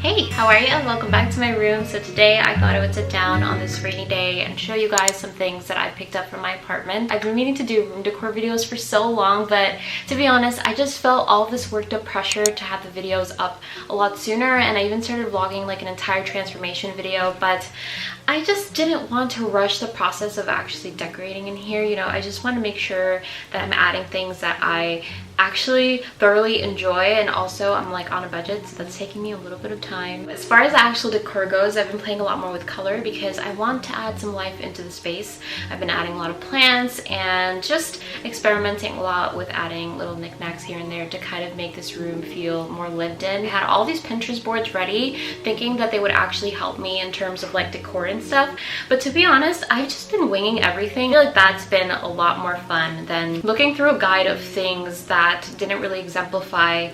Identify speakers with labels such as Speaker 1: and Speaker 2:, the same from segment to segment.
Speaker 1: Hey, how are you? Welcome back to my room. So today I thought I would sit down on this rainy day and show you guys some things that I picked up from my apartment. I've been meaning to do room decor videos for so long, but to be honest, I just felt all of this worked up pressure to have the videos up a lot sooner, and I even started vlogging like an entire transformation video, but I just didn't want to rush the process of actually decorating in here. You know, I just want to make sure that I'm adding things that I actually thoroughly enjoy, and also I'm like on a budget, so that's taking me a little bit of time. As far as the actual decor goes, I've been playing a lot more with color because I want to add some life into the space. I've been adding a lot of plants and just experimenting a lot with adding little knickknacks here and there to kind of make this room feel more lived in. I had all these Pinterest boards ready thinking that they would actually help me in terms of like decor and stuff, but to be honest, I've just been winging everything. I feel like that's been a lot more fun than looking through a guide of things that didn't really exemplify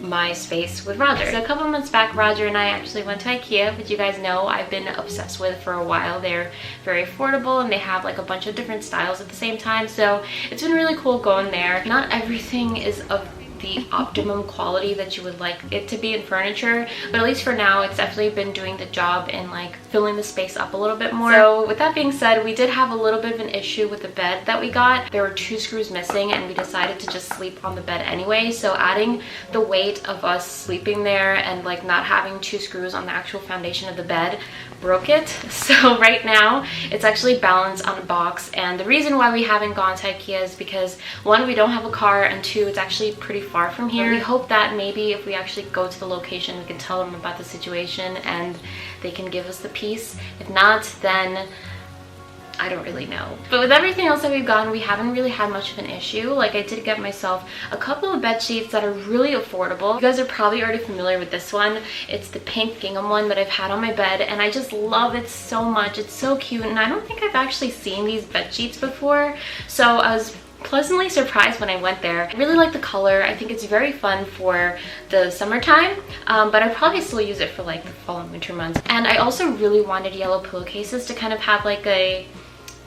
Speaker 1: my space with Roger. So a couple months back, Roger and I actually went to IKEA, which you guys know I've been obsessed with for a while. They're very affordable and they have like a bunch of different styles at the same time, so it's been really cool going there. Not everything is of the optimum quality that you would like it to be in furniture, but at least for now it's definitely been doing the job in like filling the space up a little bit more. So with that being said, we did have a little bit of an issue with the bed that we got. There were 2 screws missing and we decided to just sleep on the bed anyway, so adding the weight of us sleeping there and like not having 2 screws on the actual foundation of the bed broke it. So right now it's actually balanced on a box, and the reason why we haven't gone to IKEA is because 1, we don't have a car, and 2, it's actually pretty far from here. We hope that maybe if we actually go to the location, we can tell them about the situation and they can give us the piece. If not, then I don't really know. But with everything else that we've gotten, we haven't really had much of an issue. Like, I did get myself a couple of bed sheets that are really affordable. You guys are probably already familiar with this one. It's the pink gingham one that I've had on my bed, and I just love it so much. It's so cute, and I don't think I've actually seen these bed sheets before, so I was pleasantly surprised when I went there. I really like the color. I think it's very fun for the summertime, but I probably still use it for like the fall and winter months. And I also really wanted yellow pillowcases to kind of have like a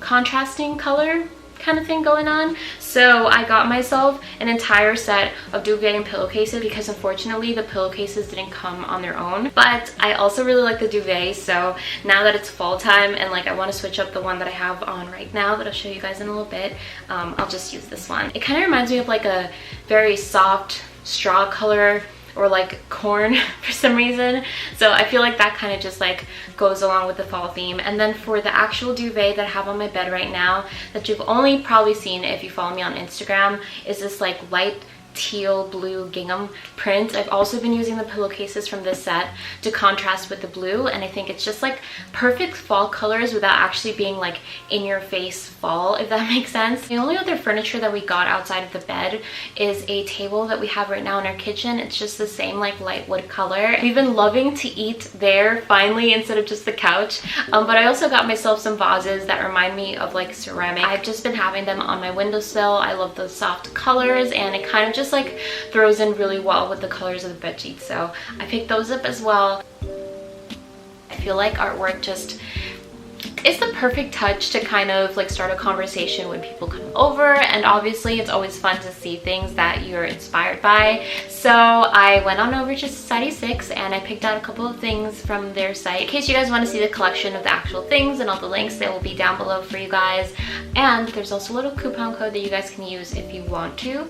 Speaker 1: contrasting color kind of thing going on, so I got myself an entire set of duvet and pillowcases because unfortunately the pillowcases didn't come on their own. But I also really like the duvet, so now that it's fall time and like I want to switch up the one that I have on right now that I'll show you guys in a little bit, I'll just use this one. It kind of reminds me of like a very soft straw color or like corn for some reason, so I feel like that kind of just like goes along with the fall theme. And then for the actual duvet that I have on my bed right now, that you've only probably seen if you follow me on Instagram, is this like light teal blue gingham print. I've also been using the pillowcases from this set to contrast with the blue, and I think it's just like perfect fall colors without actually being like in your face fall, if that makes sense. The only other furniture that we got outside of the bed is a table that we have right now in our kitchen. It's just the same like light wood color. We've been loving to eat there finally instead of just the couch, but I also got myself some vases that remind me of like ceramic. I've just been having them on my windowsill. I love those soft colors, and it kind of just like throws in really well with the colors of the bed sheets, so I picked those up as well. I feel like artwork just is the perfect touch to kind of like start a conversation when people come over, and obviously it's always fun to see things that you're inspired by. So I went on over to Society 6 and I picked out a couple of things from their site. In case you guys want to see the collection of the actual things and all the links, they will be down below for you guys. And there's also a little coupon code that you guys can use if you want to.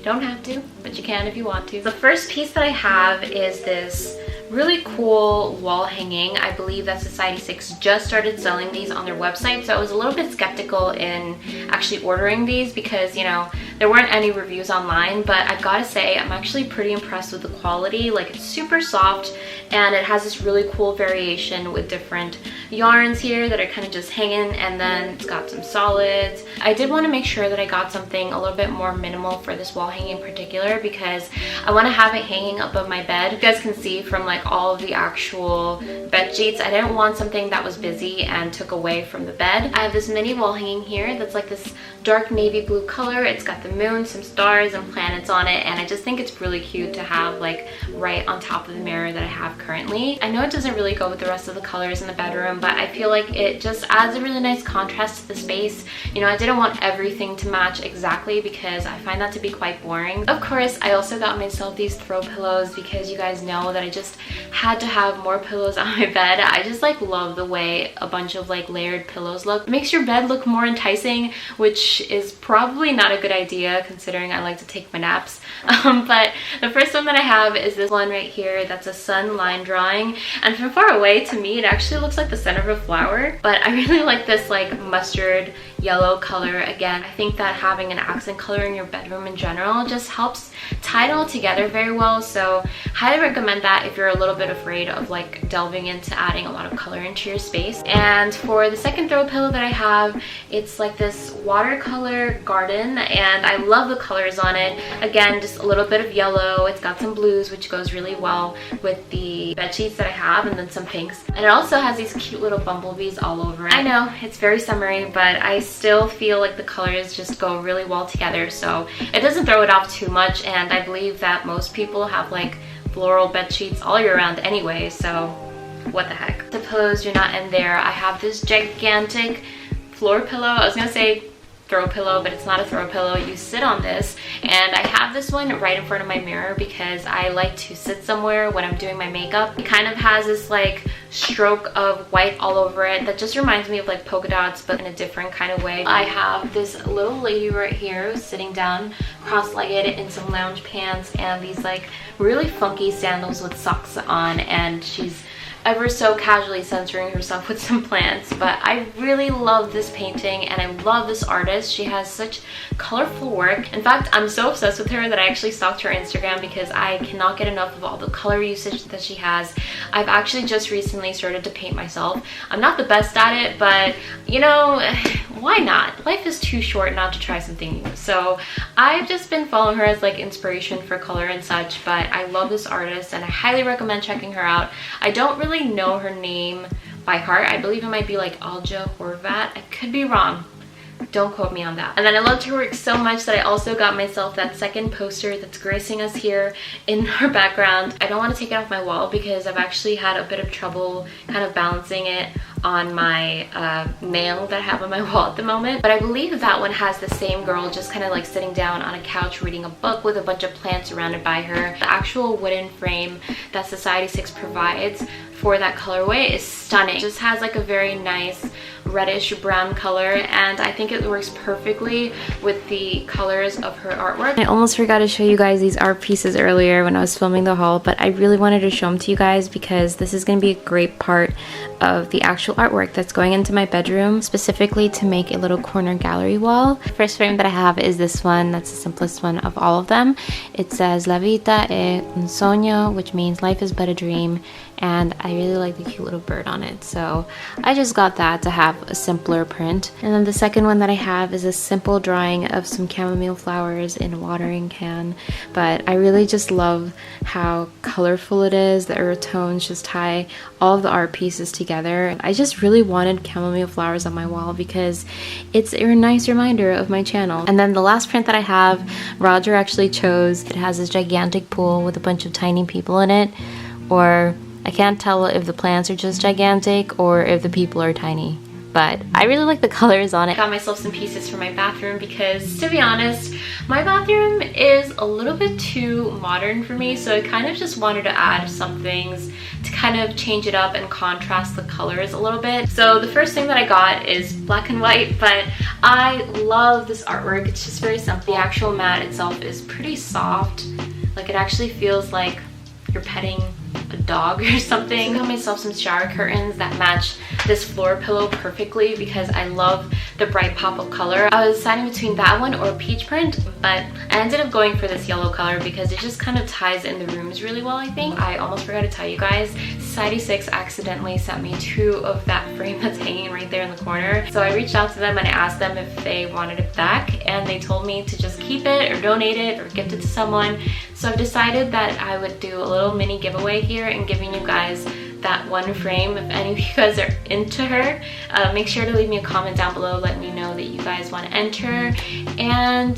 Speaker 1: Don't have to, but you can if you want to. The first piece that I have is this really cool wall hanging. I believe that Society 6 just started selling these on their website, so I was a little bit skeptical in actually ordering these because, you know, there weren't any reviews online, but I gotta say I'm actually pretty impressed with the quality. Like, it's super soft and it has this really cool variation with different yarns here that are kind of just hanging, and then it's got some solids. I did want to make sure that I got something a little bit more minimal for this wall hanging in particular because I want to have it hanging above my bed. You guys can see from like all of the actual bed sheets, I didn't want something that was busy and took away from the bed. I have this mini wall hanging here that's like this dark navy blue color. It's got the moon, some stars, and planets on it, and I just think it's really cute to have like right on top of the mirror that I have currently. I know it doesn't really go with the rest of the colors in the bedroom, but I feel like it just adds a really nice contrast to the space. You know, I didn't want everything to match exactly because I find that to be quite boring. Of course, I also got myself these throw pillows because you guys know that I just had to have more pillows on my bed. I just like love the way a bunch of like layered pillows look. It makes your bed look more enticing, which is probably not a good idea considering I like to take my naps. But the first one that I have is this one right here. That's a sun line drawing, and from far away to me it actually looks like the center of a flower, but I really like this like mustard yellow color. Again, I think that having an accent color in your bedroom in general just helps tie it all together very well, so highly recommend that if you're a little bit afraid of like delving into adding a lot of color into your space. And for the second throw pillow that I have, it's like this watercolor garden, and I love the colors on it. Again, just a little bit of yellow, it's got some blues which goes really well with the bed sheets that I have, and then some pinks, and it also has these cute little bumblebees all over it. I know it's very summery, but I still feel like the colors just go really well together, so it doesn't throw it off too much. And I believe that most people have like floral bed sheets all year round anyway, so what the heck. The pillows do not end there. I have this gigantic floor pillow. I was gonna say throw pillow, but it's not a throw pillow. You sit on this, and I have this one right in front of my mirror because I like to sit somewhere when I'm doing my makeup. It kind of has this like stroke of white all over it that just reminds me of like polka dots, but in a different kind of way. I have this little lady right here who's sitting down cross-legged in some lounge pants and these like really funky sandals with socks on, and she's ever so casually censoring herself with some plants. But I really love this painting and I love this artist. She has such colorful work. In fact, I'm so obsessed with her that I actually stalked her Instagram because I cannot get enough of all the color usage that she has. I've actually just recently started to paint myself. I'm not the best at it, but you know, why not? Life is too short not to try something new. So I've just been following her as like inspiration for color and such, but I love this artist and I highly recommend checking her out. I don't really know her name by heart. I believe it might be like Alja Horvat. I could be wrong. Don't quote me on that. And then I loved her work so much that I also got myself that second poster that's gracing us here in our background. I don't want to take it off my wall because I've actually had a bit of trouble kind of balancing it on my nail that I have on my wall at the moment. But I believe that one has the same girl just kind of like sitting down on a couch reading a book with a bunch of plants surrounded by her. The actual wooden frame that Society 6 provides for that colorway is stunning. It just has like a very nice reddish brown color, and I think it works perfectly with the colors of her artwork. I almost forgot to show you guys these art pieces earlier when I was filming the haul, but I really wanted to show them to you guys because this is going to be a great part of the actual artwork that's going into my bedroom, specifically to make a little corner gallery wall. The first frame that I have is this one. That's the simplest one of all of them. It says La vita è un sogno, which means life is but a dream, and I really like the cute little bird on it, so I just got that to have a simpler print. And then the second one that I have is a simple drawing of some chamomile flowers in a watering can, but I really just love how colorful it is. The earth tones just tie all of the art pieces together. I just really wanted chamomile flowers on my wall because it's a nice reminder of my channel. And then the last print that I have, Roger actually chose. It has this gigantic pool with a bunch of tiny people in it, or I can't tell if the plants are just gigantic or if the people are tiny, but I really like the colors on it. I got myself some pieces for my bathroom because, to be honest, my bathroom is a little bit too modern for me, so I kind of just wanted to add some things to kind of change it up and contrast the colors a little bit. So the first thing that I got is black and white, but I love this artwork. It's just very simple. The actual mat itself is pretty soft. Like, it actually feels like you're petting a dog or something. I got myself some shower curtains that match this floor pillow perfectly because I love the bright pop of color. I was deciding between that one or peach print, but I ended up going for this yellow color because it just kind of ties in the rooms really well, I think. I almost forgot to tell you guys, Society 6 accidentally sent me 2 of that frame that's hanging right there in the corner. So I reached out to them and I asked them if they wanted it back, and they told me to just keep it or donate it or gift it to someone. So I've decided that I would do a little mini giveaway here and giving you guys that one frame. If any of you guys are into her, make sure to leave me a comment down below. Let me know that you guys want to enter, and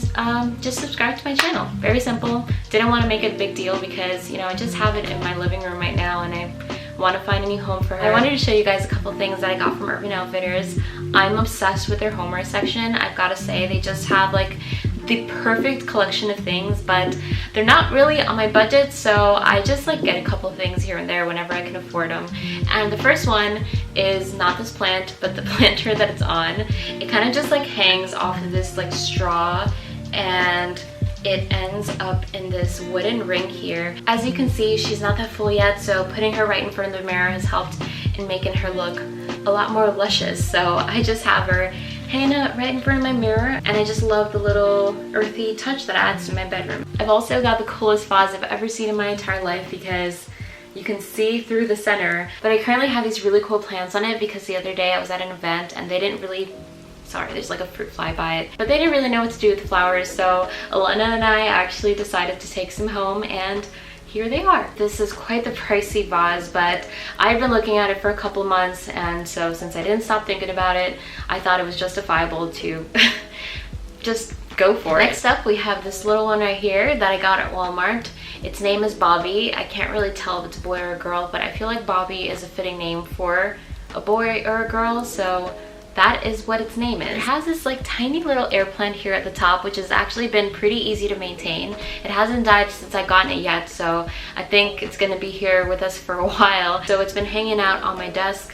Speaker 1: just subscribe to my channel. Very simple. Didn't want to make it a big deal because, you know, I just have it in my living room right now and I want to find a new home for her. I wanted to show you guys a couple things that I got from Urban Outfitters. I'm obsessed with their homeware section. I've got to say, they just have like the perfect collection of things, but they're not really on my budget, so I just like get a couple of things here and there whenever I can afford them. And the first one is not this plant, but the planter that it's on. It kind of just like hangs off of this like straw, and it ends up in this wooden ring here. As you can see, she's not that full yet, so putting her right in front of the mirror has helped in making her look a lot more luscious. So I just have her hanging out right in front of my mirror, and I just love the little earthy touch that adds to my bedroom. I've also got the coolest vase I've ever seen in my entire life because you can see through the center, but I currently have these really cool plants on it because the other day I was at an event and they didn't really, sorry, there's like a fruit fly by it, but they didn't really know what to do with the flowers, so Alana and I actually decided to take some home, and here they are. This is quite the pricey vase, but I've been looking at it for a couple months, and so since I didn't stop thinking about it, I thought it was justifiable to just go for it. Next up, we have this little one right here that I got at Walmart. Its name is Bobby. I can't really tell if it's a boy or a girl, but I feel like Bobby is a fitting name for a boy or a girl, so that is what its name is. It has this like tiny little air plant here at the top, which has actually been pretty easy to maintain. It hasn't died since I've gotten it yet, so I think it's gonna be here with us for a while. So it's been hanging out on my desk,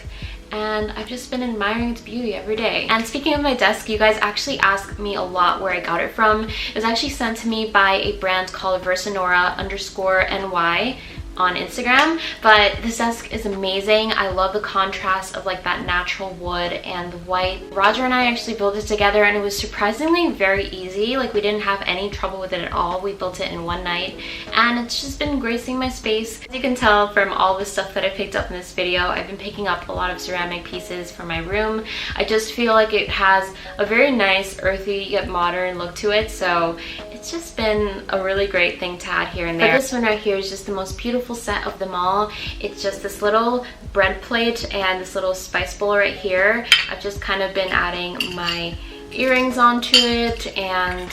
Speaker 1: and I've just been admiring its beauty every day. And speaking of my desk, you guys actually ask me a lot where I got it from. It was actually sent to me by a brand called Versanora_NY on Instagram, but this desk is amazing. I love the contrast of like that natural wood and the white. Roger and I actually built it together, and it was surprisingly very easy. Like, we didn't have any trouble with it at all. We built it in one night, and it's just been gracing my space. As you can tell from all the stuff that I picked up in this video, I've been picking up a lot of ceramic pieces for my room. I just feel like it has a very nice earthy yet modern look to it, so it's just been a really great thing to add here and there. But this one right here is just the most beautiful set of them all. It's just this little bread plate and this little spice bowl right here. I've just kind of been adding my earrings onto it and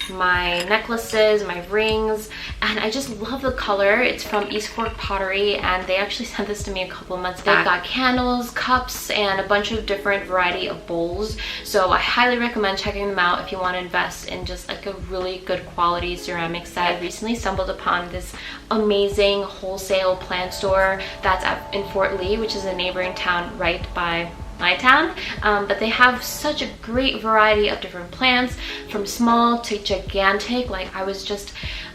Speaker 1: my necklaces, my rings, and I just love the color. It's from East Fork Pottery, and they actually sent this to me a couple of months back. They've got candles, cups, and a bunch of different variety of bowls, so I highly recommend checking them out if you want to invest in just like a really good quality ceramic set. I recently stumbled upon this amazing wholesale plant store that's in Fort Lee, which is a neighboring town right by my town, but they have such a great variety of different plants, from small to gigantic. Like, I was just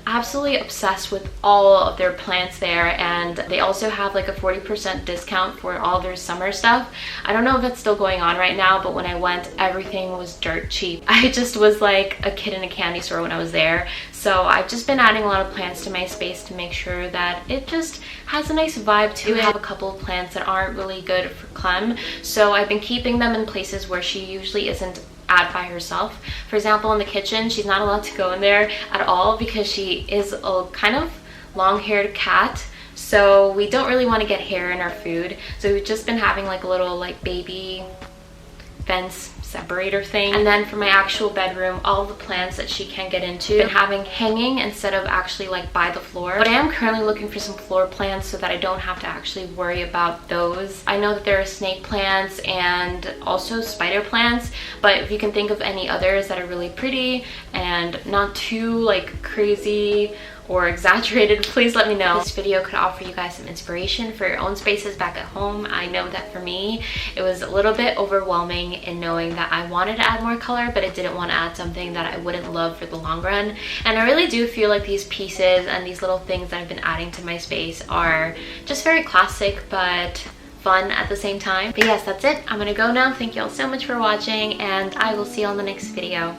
Speaker 1: absolutely obsessed with all of their plants there, and they also have like a 40% discount for all their summer stuff. I don't know if that's still going on right now, but when I went, everything was dirt cheap. I just was like a kid in a candy store when I was there. So I've just been adding a lot of plants to my space to make sure that it just has a nice vibe to it. I have a couple of plants that aren't really good for Clem, so I've been keeping them in places where she usually isn't at by herself. For example, in the kitchen, she's not allowed to go in there at all because she is a kind of long-haired cat, so we don't really want to get hair in our food. So we've just been having like a little like baby fence separator thing. And then for my actual bedroom, all the plants that she can get into, I've been having hanging instead of actually like by the floor. But I am currently looking for some floor plants so that I don't have to actually worry about those. I know that there are snake plants and also spider plants, but if you can think of any others that are really pretty and not too like crazy or exaggerated, please let me know. This video could offer you guys some inspiration for your own spaces back at home. I know that for me, it was a little bit overwhelming in knowing that I wanted to add more color, but I didn't want to add something that I wouldn't love for the long run. And I really do feel like these pieces and these little things that I've been adding to my space are just very classic, but fun at the same time. But yes, that's it. I'm gonna go now. Thank you all so much for watching, and I will see you on the next video.